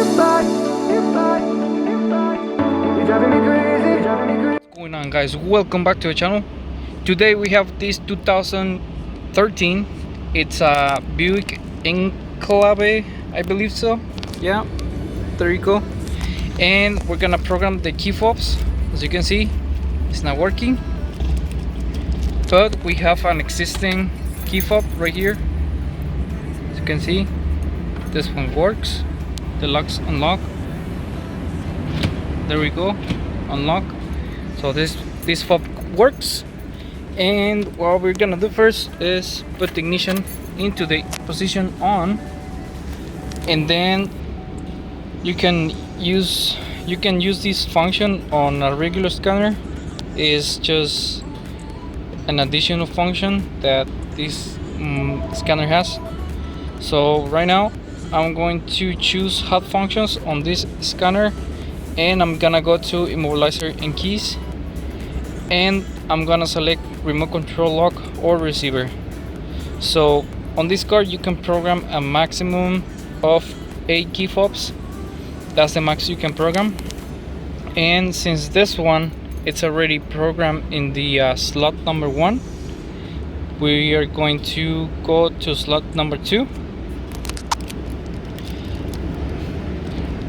What's going on, guys? Welcome back to the channel. Today we have this 2013. It's a Buick Enclave, I believe so. Yeah, there you go. And we're gonna program the key fobs. As you can see, it's not working, but we have an existing key fob right here. As you can see, this one works. The locks unlock. There we go, unlock. So this fob works. And what we're gonna do first is put the ignition into the position on, and then you can use this function on a regular scanner. Is just an additional function that this scanner has. So right now I'm going to choose hot functions on this scanner, and I'm gonna go to immobilizer and keys, and I'm gonna select remote control lock or receiver. So on this card you can program a maximum of 8 key fobs. That's the max you can program. And since this one it's already programmed in the slot number 1, we are going to go to slot number 2.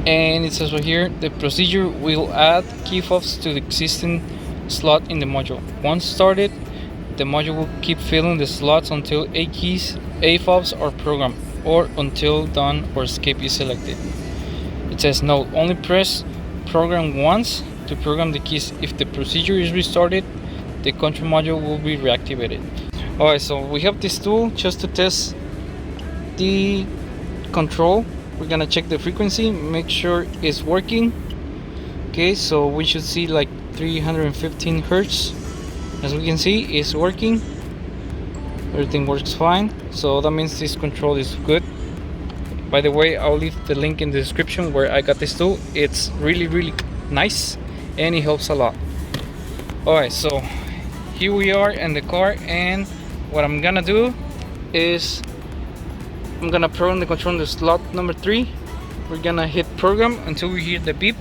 And it says right here, the procedure will add key fobs to the existing slot in the module. Once started, the module will keep filling the slots until 8 fobs are programmed, or until done or escape is selected. It says note, only press program once to program the keys. If the procedure is restarted, the control module will be reactivated. Alright, so we have this tool just to test the control. We're gonna check the frequency, make sure it's working. Okay, so we should see like 315 hertz. As we can see, it's working. Everything works fine, so that means this control is good. By the way, I'll leave the link in the description where I got this tool. It's really nice and it helps a lot. Alright, so here we are in the car, and what I'm gonna do is I'm gonna program the control in the slot number 3. We're gonna hit program until we hear the beep.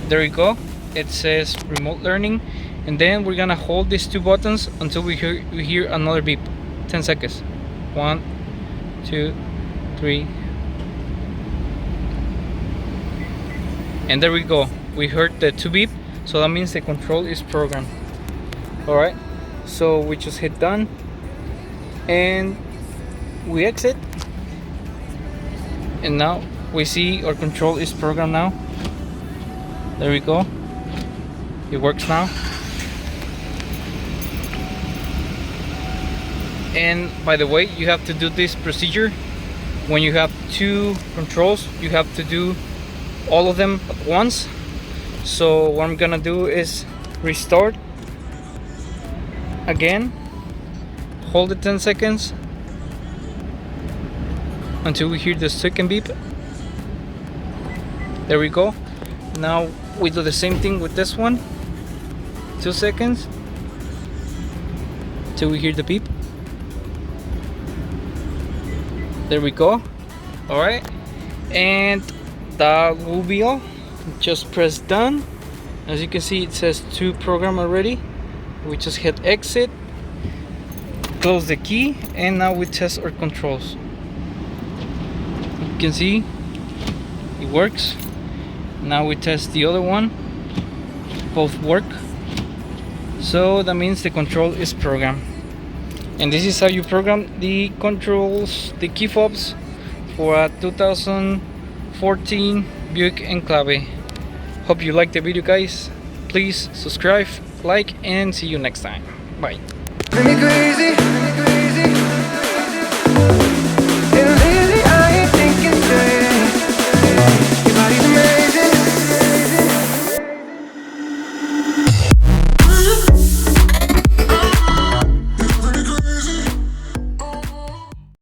There we go. It says remote learning, and then we're gonna hold these 2 buttons until we hear another beep. 10 seconds. 1, 2, 3, and there we go. We heard the 2 beep, so that means the control is programmed. All right. So we just hit done, and we exit, and now we see our control is programmed now. There we go, it works now. And by the way, you have to do this procedure when you have 2 controls. You have to do all of them at once. So what I'm gonna do is restart again, hold it 10 seconds until we hear the second beep. There we go. Now we do the same thing with this one. 2 seconds till we hear the beep. There we go. All right, and that will be all. Just press done. As you can see, it says 2 program already. We just hit exit, close the key, and now we test our controls. You can see it works. Now we test the other one. Both work, so that means the control is programmed. And this is how you program the controls, the key fobs, for a 2014 Buick Enclave. Hope you liked the video, guys. Please subscribe, like, and see you next time. Bye.